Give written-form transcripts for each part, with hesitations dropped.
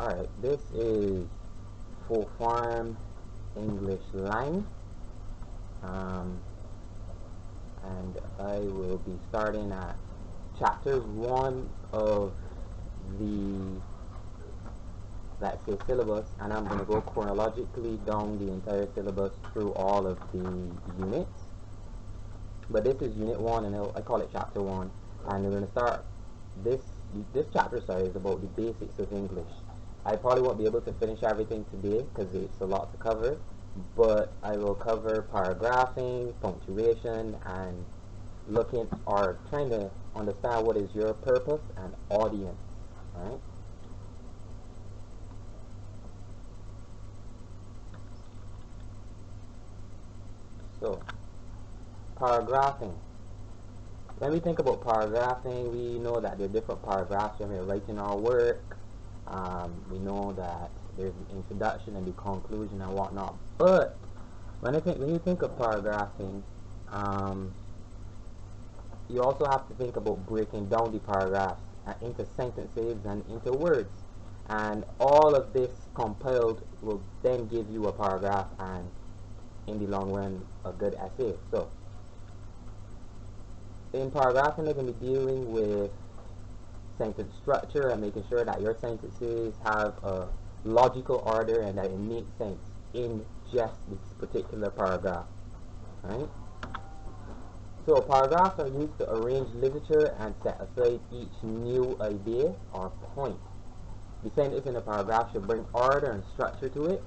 Alright, this is full form English line, and I will be starting at chapter 1 of the, let's say, syllabus, and I'm going to go chronologically down the entire syllabus through all of the units. But this is unit 1, and I call it chapter 1, and we're going to start this chapter, is about the basics of English. I probably won't be able to finish everything today because it's a lot to cover, but I will cover paragraphing, punctuation, and looking or trying to understand what is your purpose and audience. Alright? So, paragraphing. When we think about paragraphing, we know that there are different paragraphs when we're writing our work. We know that there's the introduction and the conclusion and whatnot. But when you think of paragraphing, you also have to think about breaking down the paragraphs into sentences and into words. And all of this compiled will then give you a paragraph, and in the long run, a good essay. So, in paragraphing, they're going to be dealing with sentence structure and making sure that your sentences have a logical order and that it makes sense in just this particular paragraph. Right? So paragraphs are used to arrange literature and set aside each new idea or point. The sentence in a paragraph should bring order and structure to it,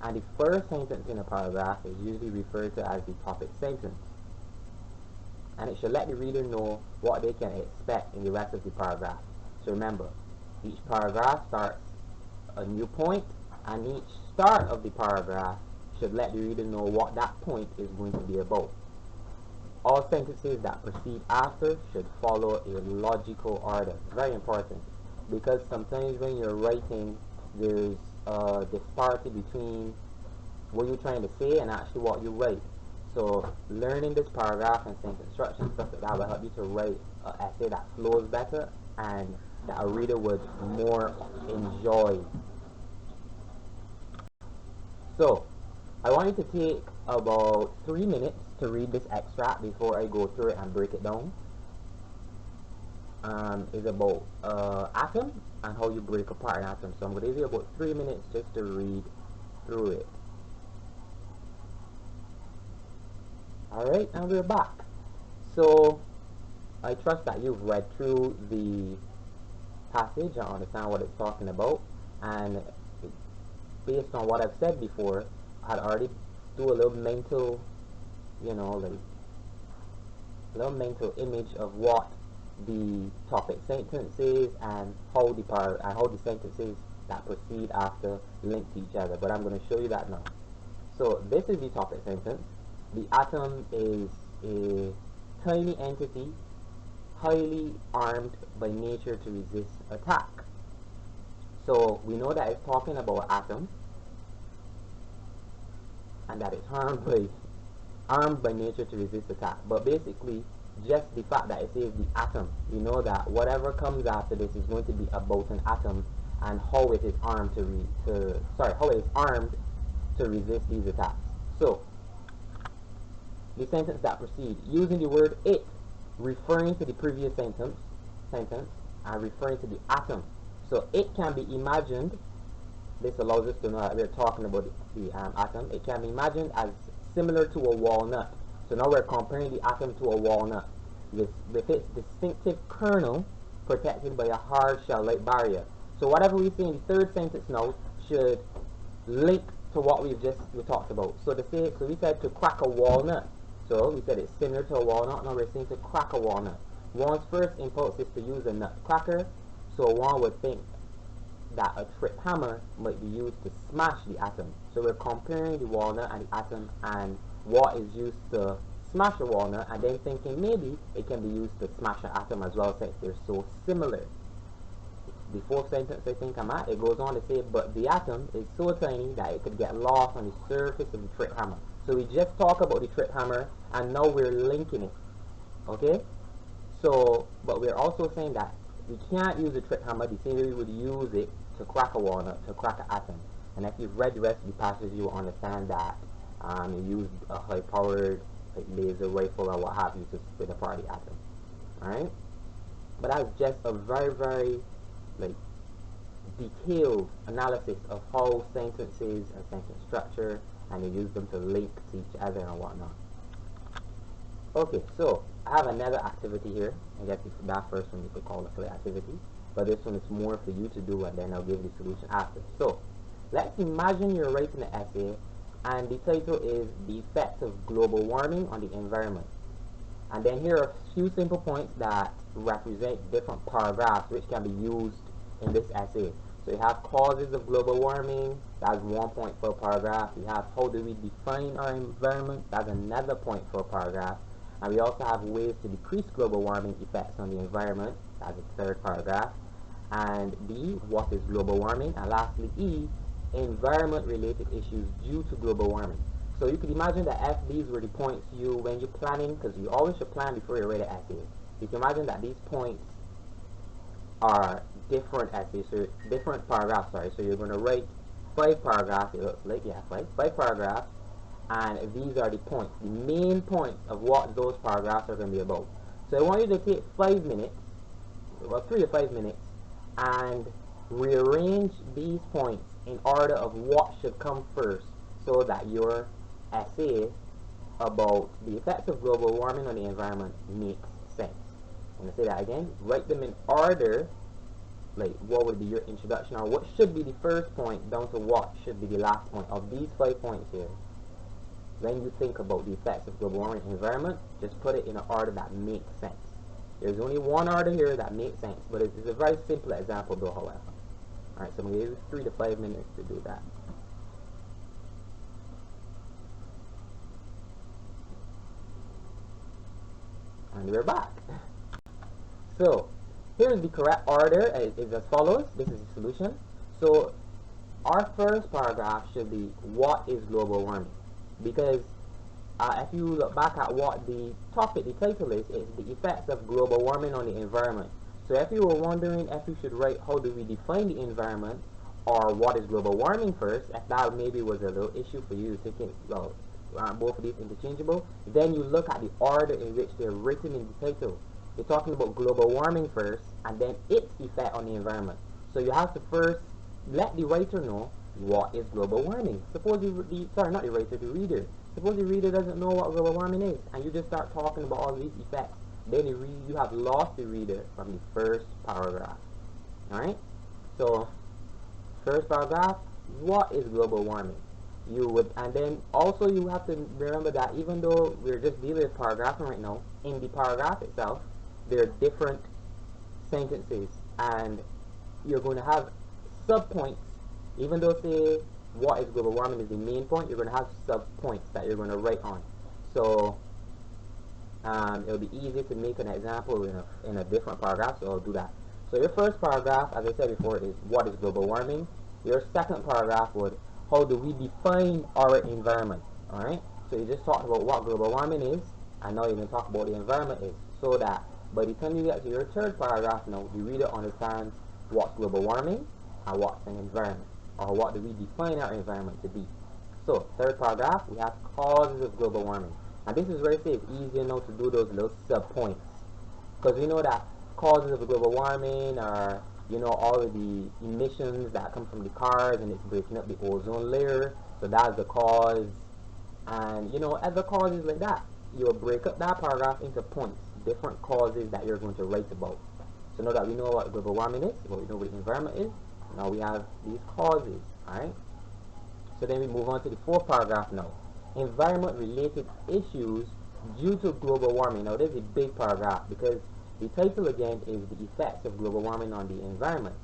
and the first sentence in a paragraph is usually referred to as the topic sentence. And it should let the reader know what they can expect in the rest of the paragraph. So remember, each paragraph starts a new point, and each start of the paragraph should let the reader know what that point is going to be about. All sentences that proceed after should follow a logical order. Very important, because sometimes when you're writing, there's a disparity between what you're trying to say and actually what you write. So learning this paragraph and sentence structure and stuff like that will help you to write an essay that flows better and that a reader would more enjoy. So I want you to take about 3 minutes to read this extract before I go through it and break it down. It's about atom and how you break apart an atom. So I'm going to give you about 3 minutes just to read through it. Alright, and we're back. So, I trust that you've read through the passage and understand what it's talking about. And based on what I've said before, I'd already do a little mental, a little mental image of what the topic sentence is and how the sentences that proceed after link to each other. But I'm going to show you that now. So, this is the topic sentence. The atom is a tiny entity, highly armed by nature to resist attack. So we know that it's talking about atom, and that it's armed by nature to resist attack. But basically, just the fact that it says the atom, you know that whatever comes after this is going to be about an atom and how it is armed to resist these attacks. So the sentence that proceeds, using the word it, referring to the previous sentence, and referring to the atom. So it can be imagined, this allows us to know that we're talking about the atom. It can be imagined as similar to a walnut. So now we're comparing the atom to a walnut, with its distinctive kernel protected by a hard shell-like barrier. So whatever we say in the third sentence now should link to what we talked about. So we said to crack a walnut. So we said it's similar to a walnut. Now we're saying to crack a walnut. One's first impulse is to use a nut cracker. So one would think that a trip hammer might be used to smash the atom. So we're comparing the walnut and the atom and what is used to smash a walnut, and then thinking maybe it can be used to smash an atom as well, since they're so similar. The fourth sentence I think I'm at, it goes on to say, but the atom is so tiny that it could get lost on the surface of the trip hammer. So we just talked about the trip hammer, and now we're linking it. Okay? So, but we're also saying that we can't use the trip hammer the same way we would use it to crack a walnut, to crack an atom. And if you've read the rest of the passage, you will understand that you used a high-powered laser rifle or what have you to split apart the atom. Alright? But that's just a very, very detailed analysis of how sentences and sentence structure, and you use them to link to each other and whatnot. Okay, so I have another activity here. I guess that first one you could call a play activity, but this one is more for you to do, and then I'll give you the solution after. So let's imagine you're writing an essay, and the title is The Effects of Global Warming on the Environment. And then here are a few simple points that represent different paragraphs which can be used in this essay. So you have causes of global warming, that's 1 point for a paragraph. You have how do we define our environment, that's another point for a paragraph. And we also have ways to decrease global warming effects on the environment, that's the third paragraph. And D, what is global warming? And lastly, E, environment-related issues due to global warming. So you could imagine that if these were the points when you're planning, because you always should plan before you write an essay. You can imagine that these points are different essays, so different paragraphs, sorry. So you're going to write 5 paragraphs, it looks like, yeah, 5 paragraphs, and these are the points, the main points of what those paragraphs are going to be about. So I want you to take 5 minutes, well, 3 to 5 minutes, and rearrange these points in order of what should come first, so that your essay about the effects of global warming on the environment makes sense. I'm going to say that again. Write them in order, like what would be your introduction, or what should be the first point down to what should be the last point of these 5 points here. When you think about the effects of global warming on the environment, just put it in an order that makes sense. There's only one order here that makes sense, but it's a very simple example though, however. Alright, so I'm going to give you 3 to 5 minutes to do that. And we're back. So here's the correct order. Is as follows. This is the solution. So our first paragraph should be what is global warming, because if you look back at what the topic, the title is, it's the effects of global warming on the environment. So if you were wondering if you should write how do we define the environment or what is global warming first, if that maybe was a little issue for you, thinking, well, aren't both of these interchangeable? Then you look at the order in which they're written in the title. You're talking about global warming first, and then its effect on the environment. So you have to first let the writer know what is global warming. Suppose sorry, not the writer, the reader. Suppose the reader doesn't know what global warming is, and you just start talking about all these effects. Then you have lost the reader from the first paragraph. Alright? So, first paragraph, what is global warming? And then also you have to remember that even though we're just dealing with paragraphing right now, in the paragraph itself, there are different sentences, and you're going to have subpoints. Even though, say, what is global warming is the main point, you're going to have subpoints that you're going to write on. So it'll be easy to make an example in a different paragraph, so I'll do that. So your first paragraph, as I said before, is what is global warming. Your second paragraph would, how do we define our environment? Alright? So you just talked about what global warming is, and now you're going to talk about the environment is, so that by the time you get to your third paragraph now, the reader understands what's global warming and what's an environment, or what do we define our environment to be. So, third paragraph, we have causes of global warming. And this is where I say it's easier now to do those little sub-points. Because we know that causes of global warming are, all of the emissions that come from the cars, and it's breaking up the ozone layer. So that's the cause. And, other causes like that. You'll break up that paragraph into points, different causes that you're going to write about. So now that we know what global warming is, we know what the environment is, now we have these causes, alright? So then we move on to the fourth paragraph now. Environment-related issues due to global warming. Now this is a big paragraph because the title again is the effects of global warming on the environment.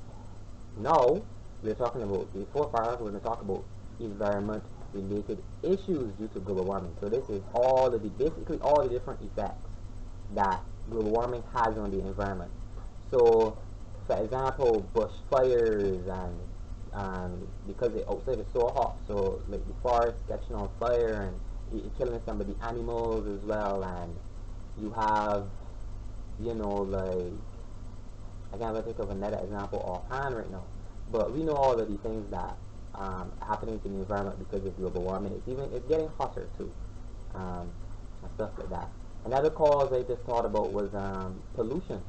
Now, we're talking about the fourth paragraph, we're going to talk about environment-related issues due to global warming. So this is basically all the different effects that global warming has on the environment. So, for example, bushfires, and because outside is so hot, so like the forest catching on fire and killing some of the animals as well, and you have, like, I can't even think of another example offhand right now, but we know all of the things that happening to the environment because of global warming. It's getting hotter too, and stuff like that. Another cause I just thought about was pollution.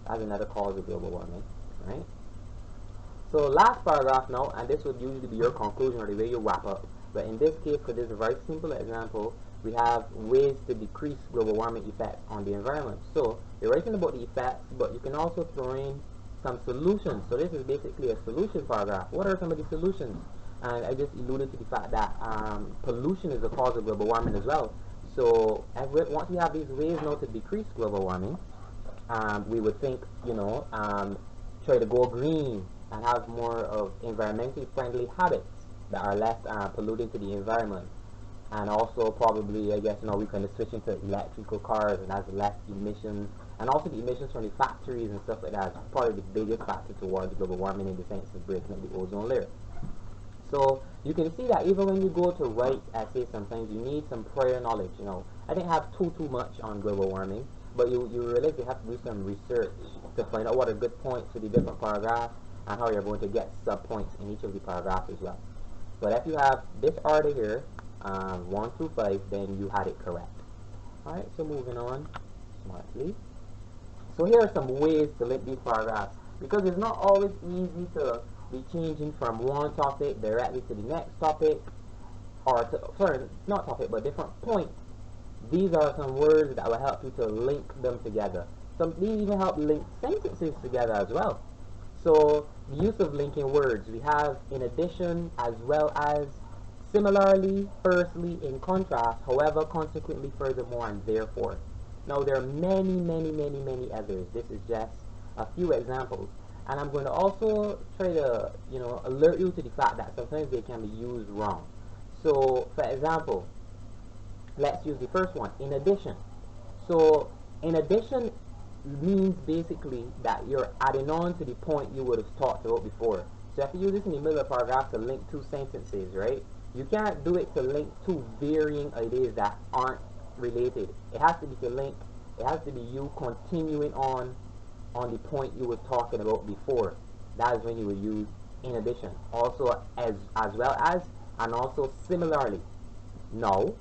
That's another cause of global warming, right? So last paragraph now, and this would usually be your conclusion or the way you wrap up. But in this case, for this very simple example, we have ways to decrease global warming effects on the environment. So you're writing about the effects, but you can also throw in some solutions. So this is basically a solution paragraph. What are some of the solutions? And I just alluded to the fact that pollution is a cause of global warming as well. So once we have these ways now to decrease global warming, we would think, try to go green and have more of environmentally friendly habits that are less polluting to the environment. And also probably, I guess, we can switch into electrical cars and has less emissions. And also the emissions from the factories and stuff like that is probably the biggest factor towards global warming in the sense of breaking up the ozone layer. So you can see that even when you go to write essays, sometimes you need some prior knowledge. I didn't have too much on global warming, but you realize you have to do some research to find out what are good points for the different paragraphs and how you're going to get sub-points in each of the paragraphs as well. But if you have this order here, 1 through 5, then you had it correct. Alright, so moving on smartly. So here are some ways to link these paragraphs, because it's not always easy to be changing from one topic directly to the next topic, or not topic, but different points. These are some words that will help you to link them together. These even help link sentences together as well. So the use of linking words, we have in addition, as well as, similarly, firstly, in contrast, however, consequently, furthermore, and therefore. Now there are many others. This is just a few examples. And I'm going to also try to, alert you to the fact that sometimes they can be used wrong. So, for example, let's use the first one, in addition. So, in addition means basically that you're adding on to the point you would have talked about before. So if you use this in the middle of the paragraph to link two sentences, right? You can't do it to link two varying ideas that aren't related. It has to be to link, it has to be you continuing on the point you were talking about before. That is when you will use in addition. Also as well as, and also similarly. No.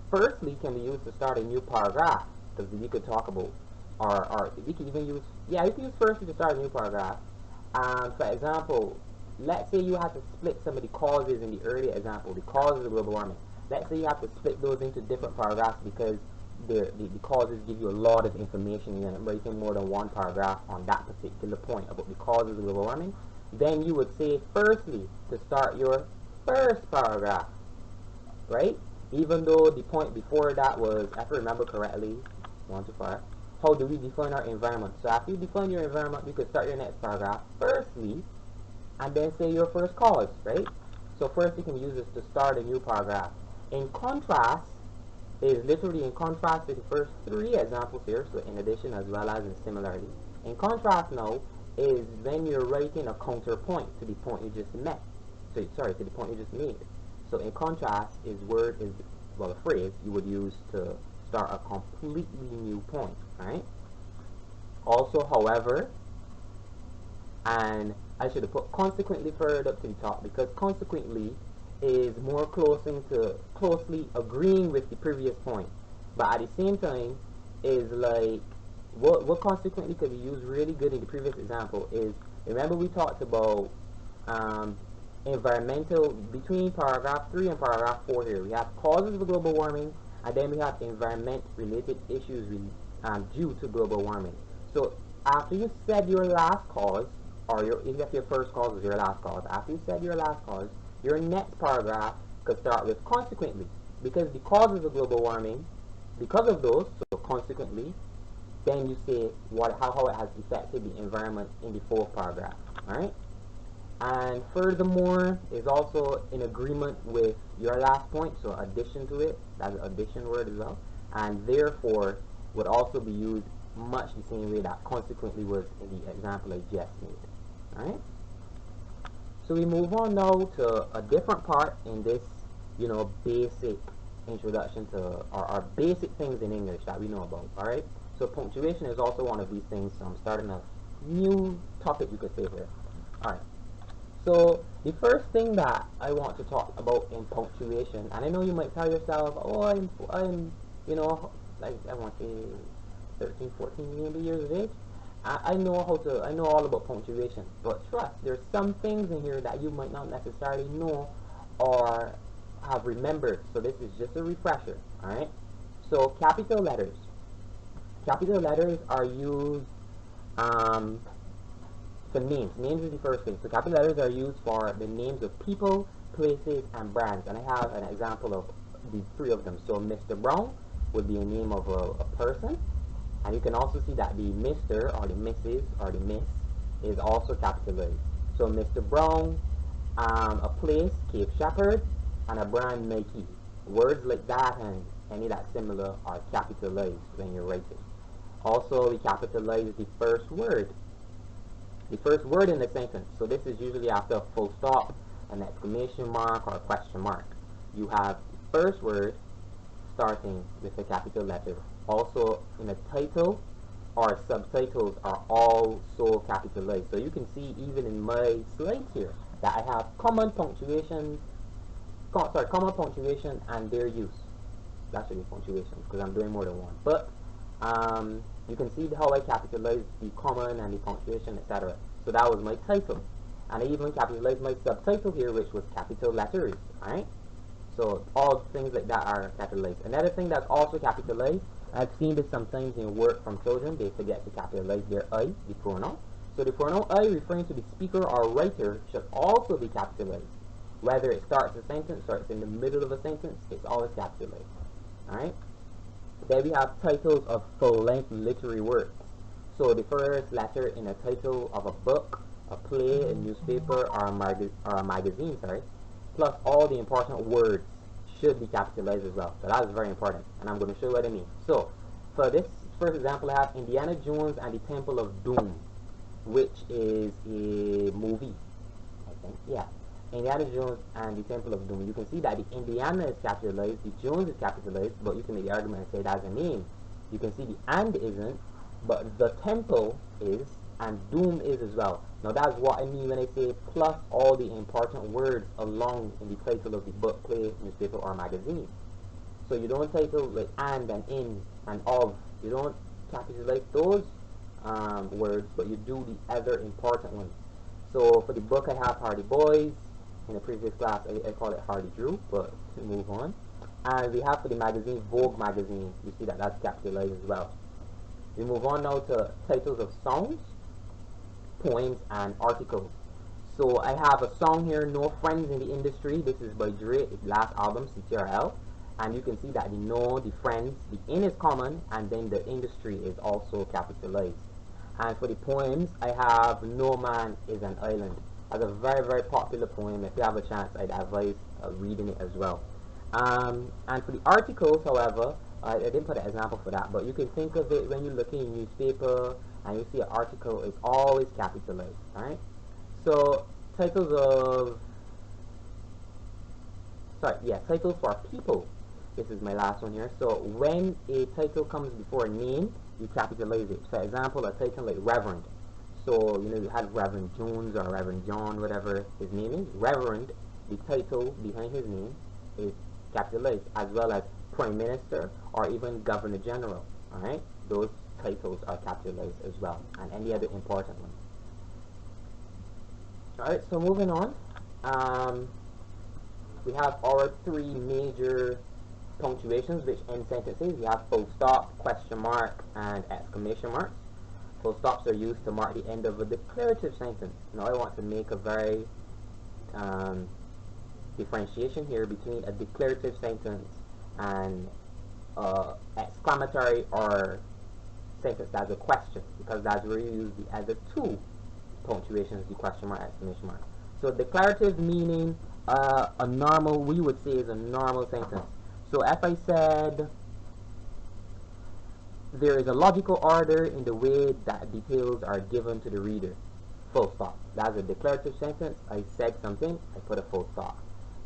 Firstly can be used to start a new paragraph, because you could talk about, or you can even use, you can use firstly to start a new paragraph. For example, let's say you have to split some of the causes in the earlier example, the causes of global warming. Let's say you have to split those into different paragraphs because the causes give you a lot of information and you're writing more than one paragraph on that particular point about the causes of global warming. Then you would say firstly to start your first paragraph, right? Even though the point before that was, if I remember correctly, 1 to 5, how do we define our environment? So after you define your environment, you could start your next paragraph firstly and then say your first cause, right? So first you can use this to start a new paragraph. In contrast is literally in contrast to the first 3 examples here, so in addition as well as and similarly. In contrast now is when you're writing a counterpoint to the point you just met. So sorry, to the point you just made. So in contrast is a phrase you would use to start a completely new point, right? Also, however, and I should have put consequently further up to the top, because consequently is more closely agreeing with the previous point, but at the same time is like what consequently could be used really good in the previous example is, remember we talked about environmental, between paragraph 3 and paragraph 4 here we have causes of global warming, and then we have environment related issues due to global warming. So after you said your last cause, or if your first cause was your last cause, after you said your last cause, your next paragraph could start with consequently, because the causes of global warming, because of those, so consequently, then you say how it has affected the environment in the 4th paragraph, alright? And furthermore is also in agreement with your last point, so addition to it, that's an addition word as well, and therefore would also be used much the same way that consequently was in the example I just made, alright? So we move on now to a different part in this, basic introduction to our basic things in English that we know about, alright? So punctuation is also one of these things, so I'm starting a new topic you could say here. Alright, So the first thing that I want to talk about in punctuation, and I know you might tell yourself, oh, I'm, you know, like I want to say 13, 14 maybe years of age. I know I know all about punctuation, but trust, there's some things in here that you might not necessarily know or have remembered. So this is just a refresher, all right? So capital letters. Capital letters are used for names. Names is the first thing. So capital letters are used for the names of people, places, and brands. And I have an example of the three of them. So Mr. Brown would be a name of a person. And you can also see that the Mr. or the Mrs. or the Miss is also capitalized. So Mr. Brown, a place, Cape Shepherd, and a brand, Nike. Words like that and any that similar are capitalized when you're writing. Also, we capitalize the first word. The first word in the sentence. So this is usually after a full stop, an exclamation mark, or a question mark. You have the first word starting with a capital letter. Also, in a title or subtitles are also capitalized. So you can see even in my slides here that I have common punctuation and their use. That should be punctuation because I'm doing more than one. But you can see how I capitalized the common and the punctuation, etc. So that was my title. And I even capitalized my subtitle here, which was capital letters. Alright? So all things like that are capitalized. Another thing that's also capitalized, I've seen this sometimes in work from children, they forget to capitalize their I, the pronoun. So the pronoun I referring to the speaker or writer should also be capitalized. Whether it starts a sentence or it's in the middle of a sentence, it's always capitalized. Alright? Then we have titles of full-length literary works. So the first letter in a title of a book, a play, a newspaper, or a magazine, plus all the important words should be capitalized as well. So that is very important, and I'm going to show you what I mean. So for this first example, I have Indiana Jones and the Temple of Doom, which is a movie, I think. Yeah. Indiana Jones and the Temple of Doom. You can see that the Indiana is capitalized, the Jones is capitalized, but you can make the argument and say that's a name. You can see the and isn't, but the temple is, and Doom is as well. Now that's what I mean when I say plus all the important words along in the title of the book, play, newspaper, or magazine. So you don't title like and in and of. You don't capitalize those words, but you do the other important ones. So for the book I have Hardy Boys. In the previous class I call it Hardy Drew, but to move on. And we have for the magazine Vogue magazine. You see that that's capitalized as well. We move on now to titles of songs, poems, and articles. So I have a song here, No Friends in the Industry. This is by Dre, his last album, CTRL. And you can see that the no, the friends, the in is common, and then the industry is also capitalized. And for the poems, I have No Man is an Island. That's a very, very popular poem. If you have a chance, I'd advise reading it as well. And for the articles, however, I didn't put an example for that, but you can think of it when you're looking in newspaper and you see an article, it's always capitalized, alright? So, titles for people. This is my last one here. So, when a title comes before a name, you capitalize it. For example, a title like Reverend. So, you know, you had Reverend Jones or Reverend John, whatever his name is. Reverend, the title behind his name, is capitalized, as well as Prime Minister or even Governor General. Alright? Those titles are capitalized as well, and any other important ones. Alright, so moving on. We have our three major punctuations which end sentences. We have full stop, question mark, and exclamation marks. Full stops are used to mark the end of a declarative sentence. Now I want to make a very differentiation here between a declarative sentence and exclamatory or sentence that's a question, because that's where you use the other two punctuations, the question mark, exclamation mark. So declarative meaning a normal, we would say, is a normal sentence. So if I said there is a logical order in the way that details are given to the reader, full stop. That's a declarative sentence. I said something, I put a full stop.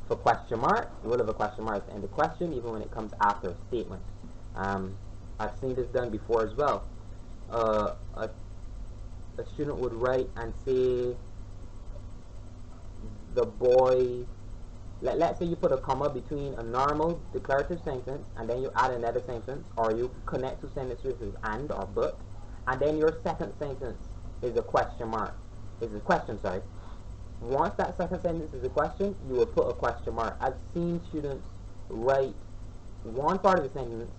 For question mark, the rule of a question mark is to end the question even when it comes after a statement. I've seen this done before as well. A student would write and say, the boy, let's say you put a comma between a normal declarative sentence and then you add another sentence, or you connect two sentences with and or but, and then your second sentence is a question mark, is a question, sorry. Once that second sentence is a question, you will put a question mark. I've seen students write one part of the sentence,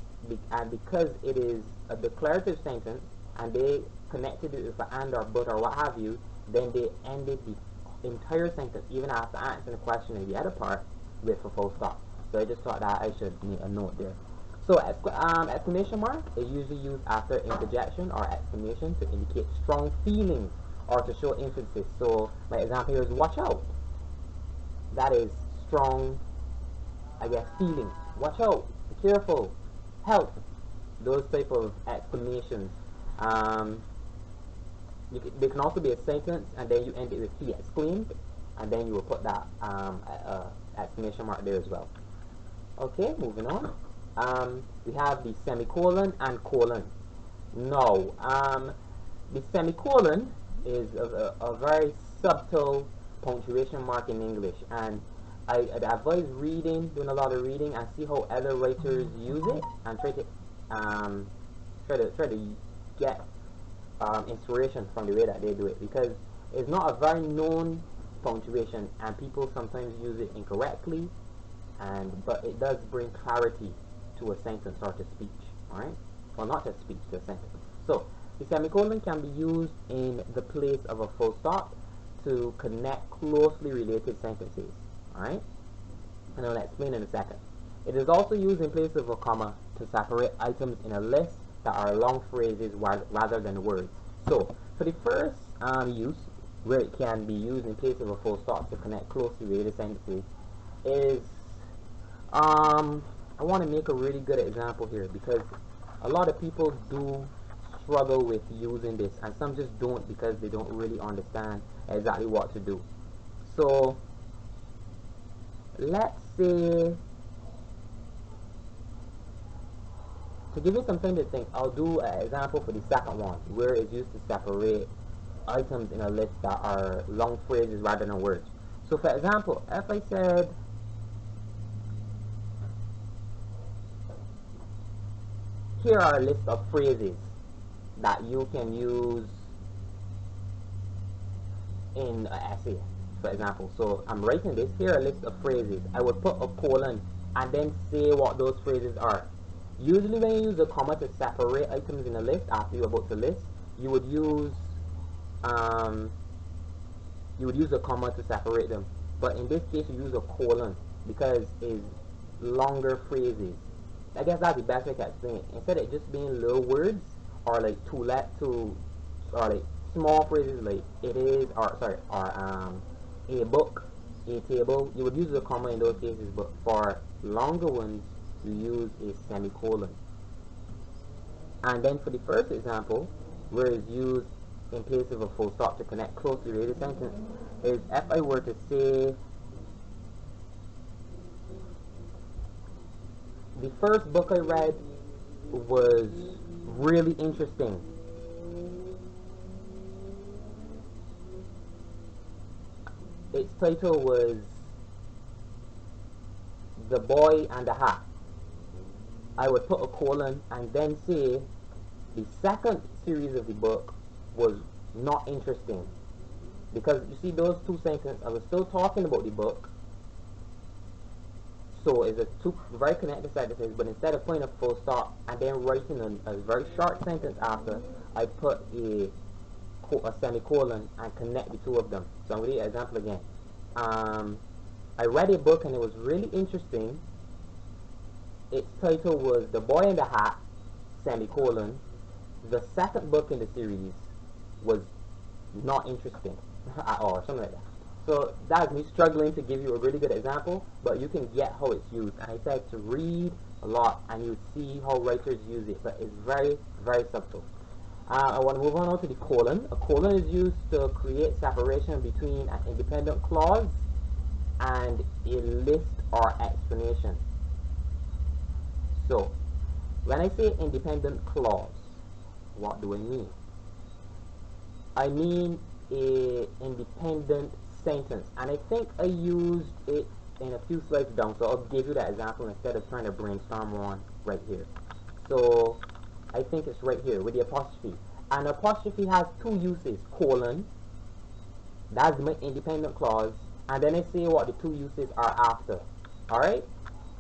and because it is a declarative sentence and they connected it with an and or but or what have you, then they ended the entire sentence, even after answering the question in the other part, with a full stop. So I just thought that I should make a note there. So exclamation mark is usually used after interjection or exclamation to indicate strong feelings or to show emphasis. So my example here is watch out. That is strong, I guess, feelings. Watch out, be careful, help. Those type of exclamations. They can also be a sentence and then you end it with he exclaimed, and then you will put that exclamation mark there as well. Okay, moving on. We have the semicolon and colon. Now, the semicolon is a very subtle punctuation mark in English, and I advise reading, doing a lot of reading, and see how other writers use it, and try to get inspiration from the way that they do it, because it's not a very known punctuation, and people sometimes use it incorrectly, but it does bring clarity to a sentence or to speech. All right, well, not to speech, to a sentence. So the semicolon can be used in the place of a full stop to connect closely related sentences. Alright? And I'll explain in a second. It is also used in place of a comma to separate items in a list that are long phrases rather than words. So, for the first use, where it can be used in place of a full stop to connect closely related sentences, is I want to make a really good example here, because a lot of people do struggle with using this, and some just don't because they don't really understand exactly what to do. So let's say, to give you something to think, I'll do an example for the second one, where it's used to separate items in a list that are long phrases rather than words. So for example, if I said, here are a list of phrases that you can use in an essay, for example. So I'm writing this, here are a list of phrases. I would put a colon and then say what those phrases are. Usually when you use a comma to separate items in a list after you're about to list, you would use a comma to separate them. But in this case you use a colon because it's longer phrases. I guess that's the best way to explain it. Instead of just being little words or like or like small phrases like it is, or sorry, or a book, a table, you would use a comma in those cases, but for longer ones you use a semicolon. And then for the first example, where it's used in place of a full stop to connect closely related sentence, is if I were to say, the first book I read was really interesting. Its title was The Boy and the Hat. I would put a colon and then say the second series of the book was not interesting. Because you see those two sentences, I was still talking about the book. So it's two very connected sentences, but instead of putting a full stop and then writing a very short sentence after, I put a semicolon and connect the two of them. So I'm going to give you an example again. I read a book and it was really interesting. Its title was The Boy in the Hat, semicolon. The second book in the series was not interesting at all, or something like that. So that's me struggling to give you a really good example, but you can get how it's used. And I said to read a lot and you see how writers use it, but it's very, very subtle. I want to move on to the colon. A colon is used to create separation between an independent clause and a list or explanation. So, when I say independent clause, what do I mean? I mean a independent sentence, and I think I used it in a few slides down, so I'll give you that example instead of trying to brainstorm one right here. So I think it's right here with the apostrophe. An apostrophe has two uses: colon, that's my independent clause, and then I say what the two uses are after. Alright?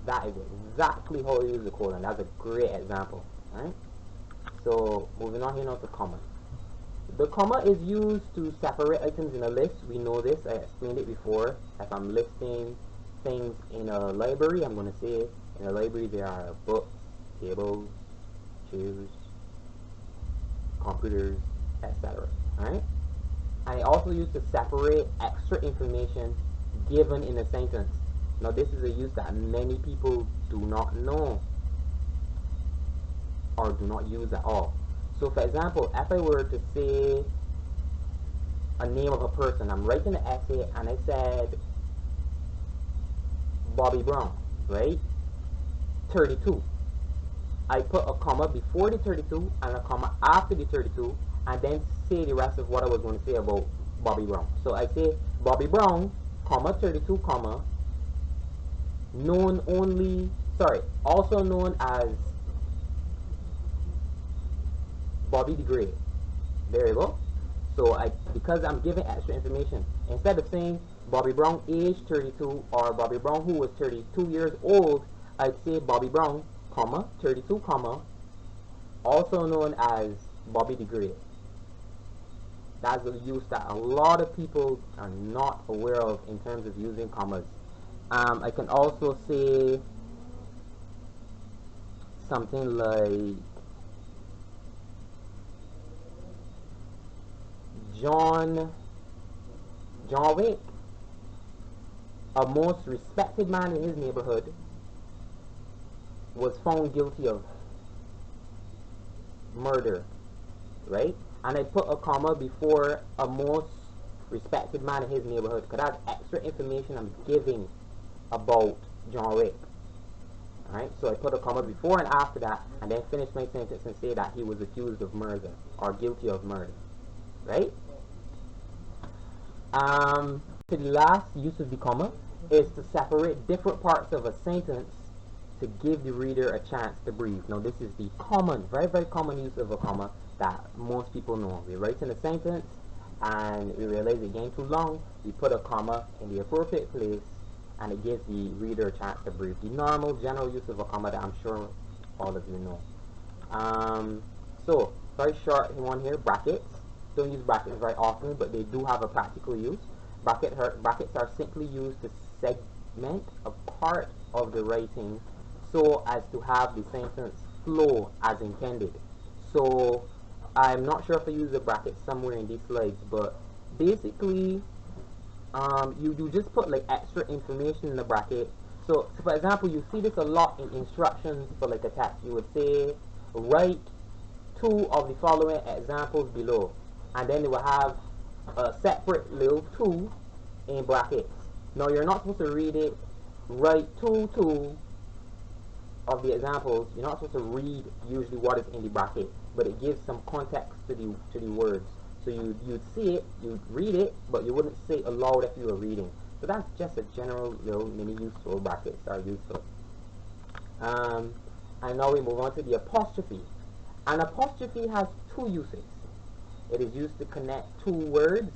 That is exactly how you use the colon. That's a great example. Alright? So moving on here now to comma. The comma is used to separate items in a list. We know this. I explained it before. If I'm listing things in a library, I'm going to say in a library there are books, tables, chairs, computers, etc. Alright? And it also used to separate extra information given in a sentence. Now this is a use that many people do not know or do not use at all. So for example, if I were to say a name of a person, I'm writing an essay and I said Bobby Brown, right? 32. I put a comma before the 32 and a comma after the 32 and then say the rest of what I was going to say about Bobby Brown. So I say Bobby Brown, comma 32, comma, also known as Bobby the Great. There you go. So because I'm giving extra information, instead of saying Bobby Brown age 32 or Bobby Brown who was 32 years old, I'd say Bobby Brown, comma, 32, comma, also known as Bobby the Great. That's a use that a lot of people are not aware of in terms of using commas. I can also say something like John Wick, a most respected man in his neighborhood, was found guilty of murder, right? And I put a comma before a most respected man in his neighborhood because that's extra information I'm giving about John Wick. Alright, so I put a comma before and after that and then finish my sentence and say that he was accused of murder or guilty of murder. Right? The last use of the comma is to separate different parts of a sentence to give the reader a chance to breathe. Now this is the very, very common use of a comma that most people know. We write in a sentence and we realize it's getting too long, we put a comma in the appropriate place and it gives the reader a chance to breathe. The normal general use of a comma that I'm sure all of you know. So very short one here, brackets. Don't use brackets very often, but they do have a practical use. Brackets are simply used to segment a part of the writing so as to have the sentence flow as intended. So I'm not sure if I use a bracket somewhere in these slides, but basically you just put like extra information in the bracket. So for example, you see this a lot in instructions for like a text. You would say write 2 of the following examples below, and then it will have a separate little 2 in brackets. Now you're not supposed to read it, write 2 of the examples. You're not supposed to read usually what is in the bracket, but it gives some context to the words. So you'd see it, you'd read it, but you wouldn't say it aloud if you were reading. So that's just a general little mini useful brackets are useful. And now we move on to the apostrophe. An apostrophe has 2 uses. It is used to connect 2 words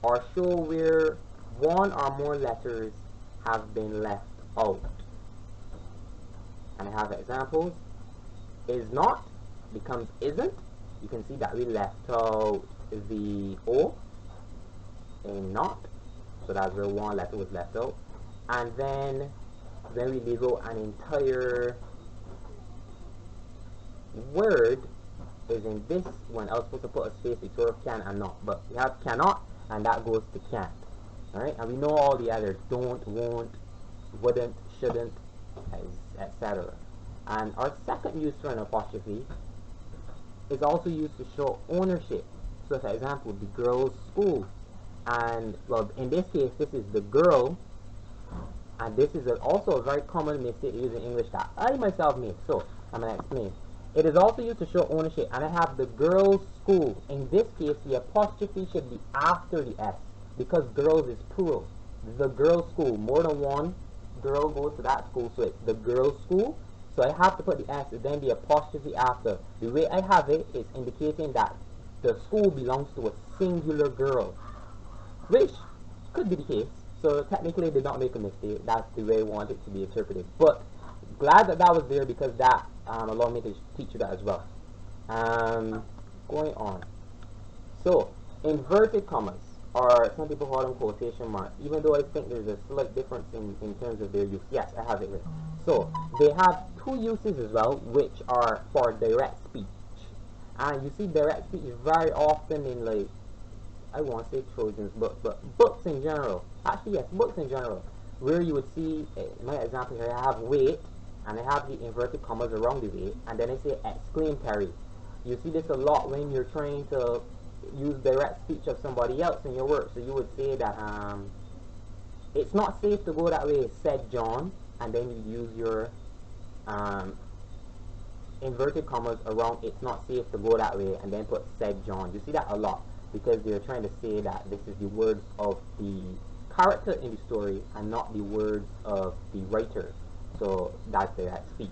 or show where one or more letters have been left out. And I have examples. Is not becomes isn't. You can see that we left out the O in not. So that's where one letter was left out. And then we leave out an entire word is in this one. I was supposed to put a space between can and not, but we have cannot, and that goes to can't. Alright, and we know all the others: don't, won't, wouldn't, shouldn't, etc. And our second use for an apostrophe is also used to show ownership. So for example, the girls' school, and well, in this case, this is the girl, and this is also a very common mistake used in English that I myself made. So I'm going to explain. It is also used to show ownership, and I have the girls' school. In this case, the apostrophe should be after the S. because girls is plural. The girls' school, more than one girl goes to that school, so it's the girls' school. So I have to put the S and then the apostrophe after. The way I have it is indicating that the school belongs to a singular girl, which could be the case. So technically they did not make a mistake. That's the way I want it to be interpreted. But glad that that was there, because that allowed me to teach you that as well. Going on. So inverted commas, or some people call them quotation marks, even though I think there's a slight difference in terms of their use. Yes, I have it here. So they have two uses as well, which are for direct speech. And you see direct speech very often in, like, I won't say Trojans, but books in general. Actually, yes, books in general. Where you would see, in my example here, I have wait, and I have the inverted commas around the wait, and then I say exclamatory. You see this a lot when you're trying to use direct speech of somebody else in your work. So you would say that it's not safe to go that way, said John, and then you use your inverted commas around it's not safe to go that way, and then put said John. You see that a lot, because they're trying to say that this is the words of the character in the story and not the words of the writer. So that's direct speech.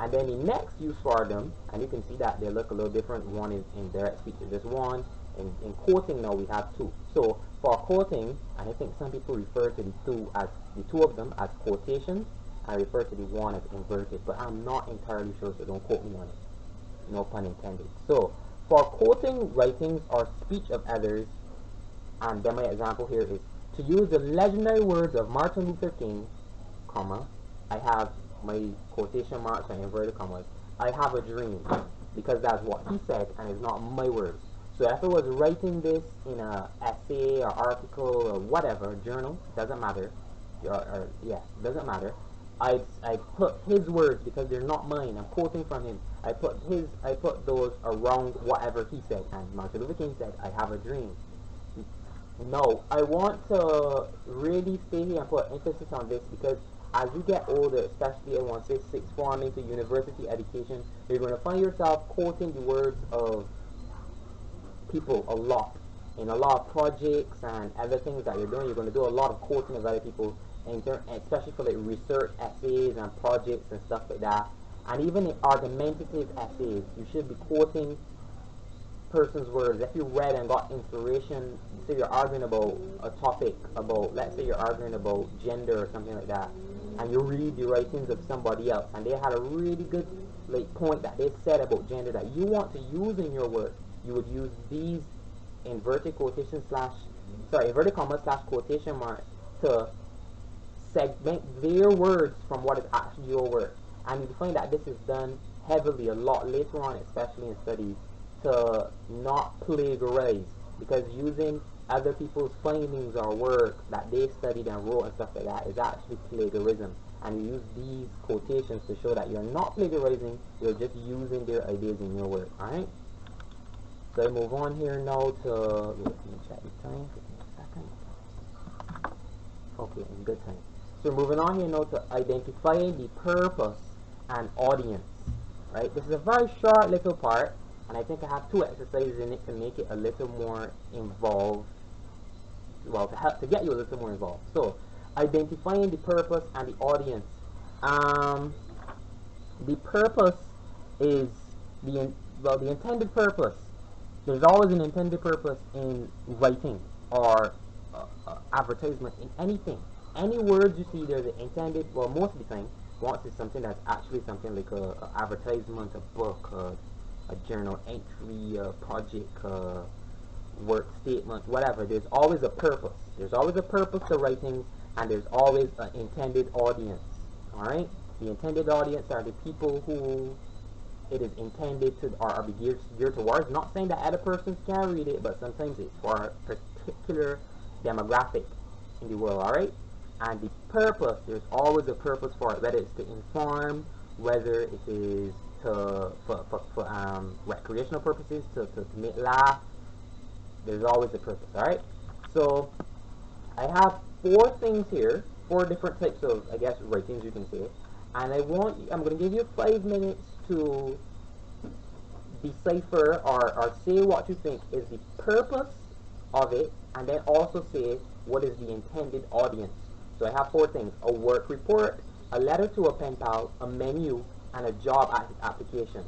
And then the next use for them, and you can see that they look a little different. One is in direct speech, there's one. In quoting now we have two. So for quoting, and I think some people refer to the two of them as quotations, I refer to the one as inverted, but I'm not entirely sure, so don't quote me on it. No pun intended. So for quoting writings or speech of others, and then my example here is to use the legendary words of Martin Luther King, comma, I have my quotation marks and inverted commas, I have a dream, because that's what he said and it's not my words. So if I was writing this in a essay or article or whatever, journal, doesn't matter, doesn't matter, I put his words because they're not mine. I'm quoting from him. I put those around whatever he said. And Martin Luther King said, "I have a dream." No, I want to really stay here and put emphasis on this, because as you get older, especially I want to say sixth form into university education, you're going to find yourself quoting the words of people a lot. In a lot of projects and other things that you're doing, you're going to do a lot of quoting of other people, especially for like research essays and projects and stuff like that. And even in argumentative essays, you should be quoting person's words. If you read and got inspiration, say you're arguing about a topic, about, let's say you're arguing about gender or something like that, and you read the writings of somebody else, and they had a really good point that they said about gender that you want to use in your work, you would use these inverted inverted commas / quotation marks to segment their words from what is actually your work. And you find that this is done heavily a lot later on, especially in studies, to not plagiarize, because using other people's findings or work that they studied and wrote and stuff like that is actually plagiarism. And you use these quotations to show that you're not plagiarizing, you're just using their ideas in your work. Alright? So I move on here now to, let me check the time, 15 seconds. Okay, in good time. So moving on here now to identifying the purpose and audience. Right? This is a very short little part, and I think I have two exercises in it to make it a little more involved. Well, to help to get you a little more involved. So, identifying the purpose and the audience. The purpose is the intended purpose. There's always an intended purpose in writing or advertisement, in anything. Any words you see, there's an intended, well, most of the time, once it's something that's actually something like a advertisement, a book, a journal entry, a project, work statement, whatever, there's always a purpose. There's always a purpose to writing, and there's always an intended audience. Alright? The intended audience are the people who it is intended to, or be geared towards. Not saying that other persons can read it, but sometimes it's for a particular demographic in the world. Alright? And the purpose, there's always a purpose for it, whether it's to inform, whether it is for recreational purposes, to make laugh. There's always a purpose. Alright? So I have 4 things here, 4 different types of, I guess, writings you can say. And I'm going to give you 5 minutes to decipher or say what you think is the purpose of it, and then also say what is the intended audience. So I have four things: a work report, a letter to a pen pal, a menu, and a job application.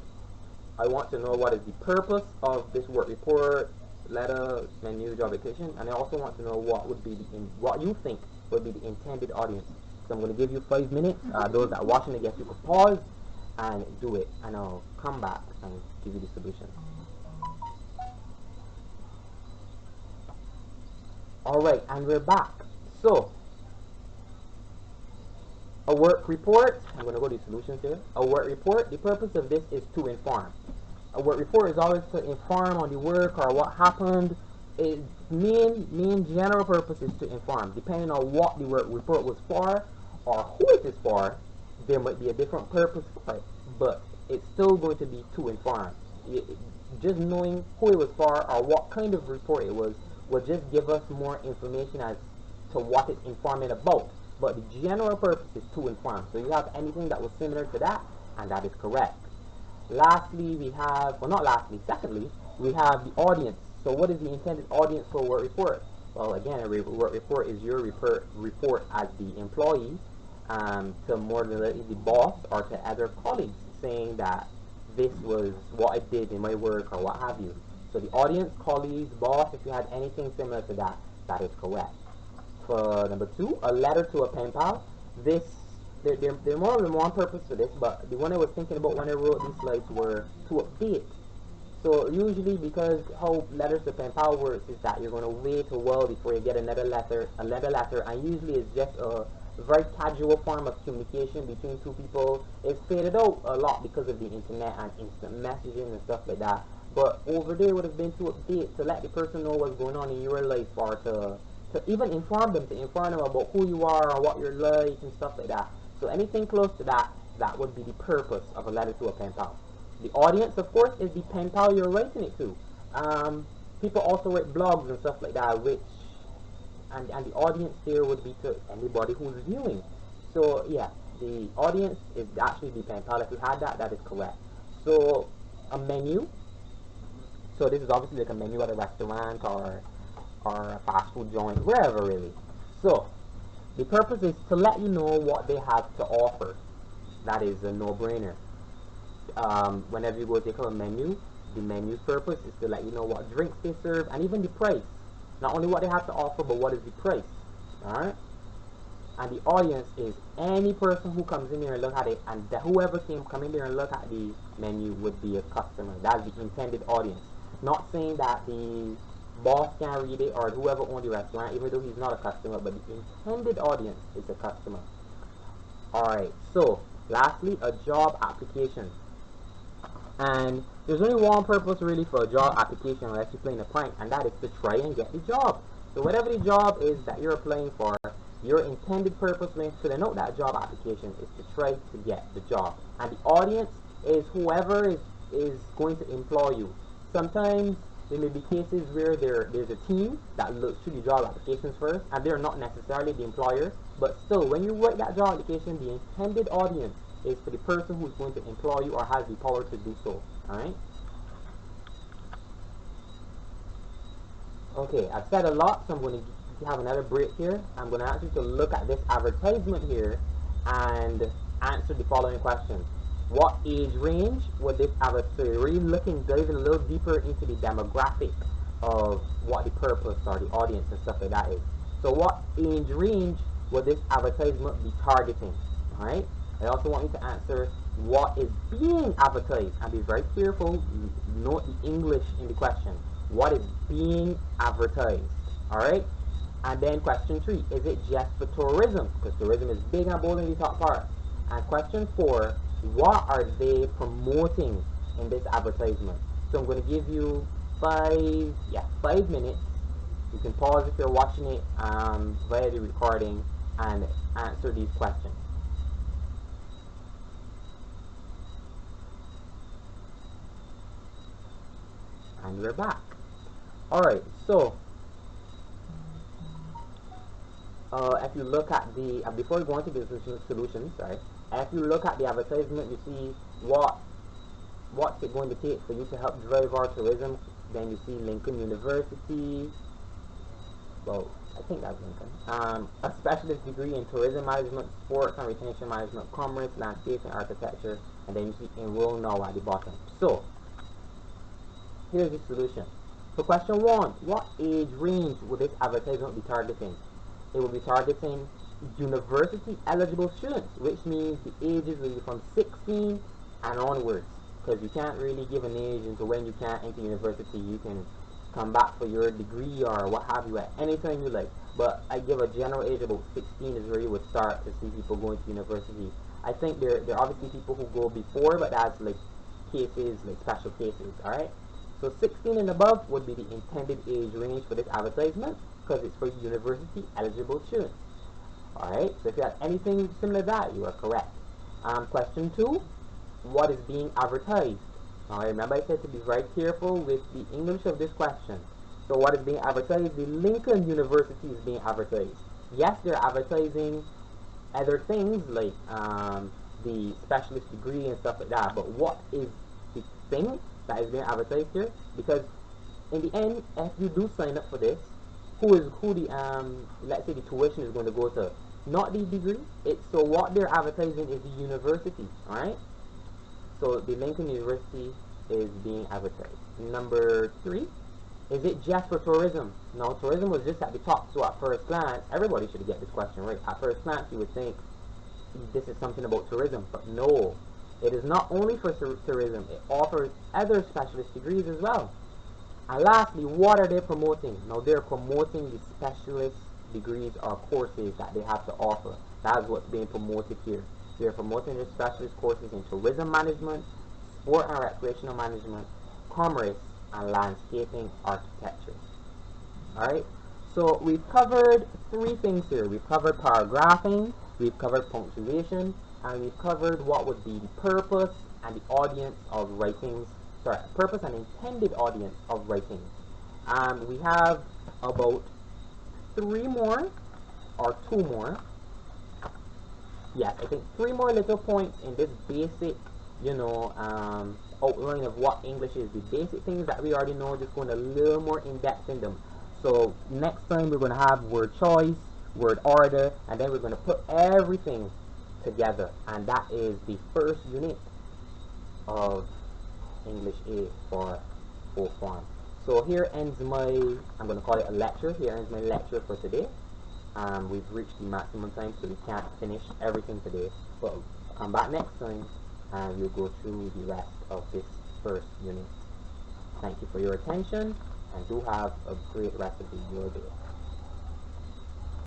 I want to know what is the purpose of this work report, letter, menu, job application, and I also want to know what would be what you think would be the intended audience. So I'm going to give you 5 minutes. Those that are watching, I guess you could pause and do it, and I'll come back and give you the solution. Alright, and we're back. So, a work report, I'm going to go to the solutions here. A work report, the purpose of this is to inform. A work report is always to inform on the work or what happened. Its main general purpose is to inform. Depending on what the work report was for or who it is for, there might be a different purpose for it, but it's still going to be to inform. Just knowing who it was for or what kind of report it was will just give us more information as to what it's informing about. But the general purpose is to inform. So you have anything that was similar to that, and that is correct. Lastly, we have, well, not lastly, secondly, we have the audience. So what is the intended audience for a work report? Well, again, a work report is your report as the employee to more than likely the boss or to other colleagues, saying that this was what I did in my work or what have you. So the audience, colleagues, boss, if you had anything similar to that, that is correct. For number 2, a letter to a pen pal. This, there more than one purpose for this, but the one I was thinking about when I wrote these slides were to update. So usually, because how letters to pen pal works is that you're going to wait a while before you get another letter, and usually it's just a very casual form of communication between two people. It's faded out a lot because of the internet and instant messaging and stuff like that. But over there would have been to update, to let the person know what's going on in your life, or to even inform them, about who you are or what you're like and stuff like that. So anything close to that, that would be the purpose of a letter to a pen pal. The audience, of course, is the pen pal you're writing it to. People also write blogs and stuff like that, which, and the audience there would be to anybody who's viewing. So yeah, the audience is actually the pen pal. If you had that, that is correct. So a menu. So this is obviously like a menu at a restaurant or a fast food joint, wherever really. So the purpose is to let you know what they have to offer. That is a no-brainer. Whenever you go take a menu, the menu's purpose is to let you know what drinks they serve and even the price. Not only what they have to offer, but what is the price. Alright? And the audience is any person who comes in there and look at it, and whoever come in there and look at the menu would be a customer. That's the intended audience. Not saying that the boss can read it or whoever owns the restaurant, even though he's not a customer, but the intended audience is a customer. Alright, so lastly, a job application. And there's only one purpose really for a job application unless you're playing a prank, and that is to try and get the job. So whatever the job is that you're applying for, your intended purpose when filling out that job application is to try to get the job. And the audience is whoever is going to employ you. Sometimes there may be cases where there's a team that looks through the job applications first, and they're not necessarily the employer, but still, when you write that job application, the intended audience is for the person who's going to employ you or has the power to do so. Alright? Okay, I've said a lot, so I'm going to have another break here. I'm going to ask you to look at this advertisement here and answer the following questions. What age range would this advertisement, really diving a little deeper into the demographic of what the purpose or the audience and stuff like that is. So what age range would this advertisement be targeting? Alright? I also want you to answer what is being advertised, and be very careful, note the English in the question. What is being advertised? Alright? And then question 3, is it just for tourism? Because tourism is big and bold in the top part. And question 4, what are they promoting in this advertisement? So I'm going to give you 5 minutes. You can pause if you're watching it via the recording and answer these questions. And we're back. Alright, so if you look at the, before we go into the solutions, if you look at the advertisement, you see what's it going to take for you to help drive our tourism. Then you see Lincoln University, well, I think that's Lincoln. A specialist degree in tourism management, sports and retention management, commerce, landscape and architecture, and then you see enroll now at the bottom. So here's the solution. So question 1, what age range will this advertisement be targeting? It will be targeting university eligible students, which means the ages will be from 16 and onwards, because you can't really give an age until when you can't enter university. You can come back for your degree or what have you at any time you like, but I give a general age about 16 is where you would start to see people going to university. I think there are obviously people who go before, but that's like cases, like special cases. Alright, so 16 and above would be the intended age range for this advertisement, because it's for university eligible students. Alright, so if you have anything similar to that, you are correct. Question 2, what is being advertised? Alright, remember I said to be very careful with the English of this question. So what is being advertised? The Lincoln University is being advertised. Yes, they're advertising other things like the specialist degree and stuff like that, but what is the thing that is being advertised here? Because in the end, if you do sign up for this, let's say the tuition is going to go to, not the degree. So what they're advertising is the university. Alright, so the Lincoln University is being advertised. Number 3, is it just for tourism? No, tourism was just at the top, so at first glance, everybody should get this question right. At first glance, you would think this is something about tourism, but no, it is not only for tourism. It offers other specialist degrees as well. And lastly, what are they promoting? Now, they're promoting the specialist degrees or courses that they have to offer. That's what's being promoted here. They're promoting the specialist courses in tourism management, sport and recreational management, commerce, and landscaping architecture. Alright, so we've covered 3 things here. We've covered paragraphing, we've covered punctuation, and we've covered what would be the purpose and the audience of writings. Sorry, purpose and intended audience of writings. We have about 3 more, or 2 more. Yes, I think 3 more little points in this basic, outline of what English is. The basic things that we already know, just going a little more in depth in them. So next time we're going to have word choice, word order, and then we're going to put everything together. And that is the first unit of English A for full form. So here ends my, I'm going to call it a lecture. Here ends my lecture for today. We've reached the maximum time, so we can't finish everything today. But come back next time and we'll go through the rest of this first unit. Thank you for your attention, and do have a great rest of your day.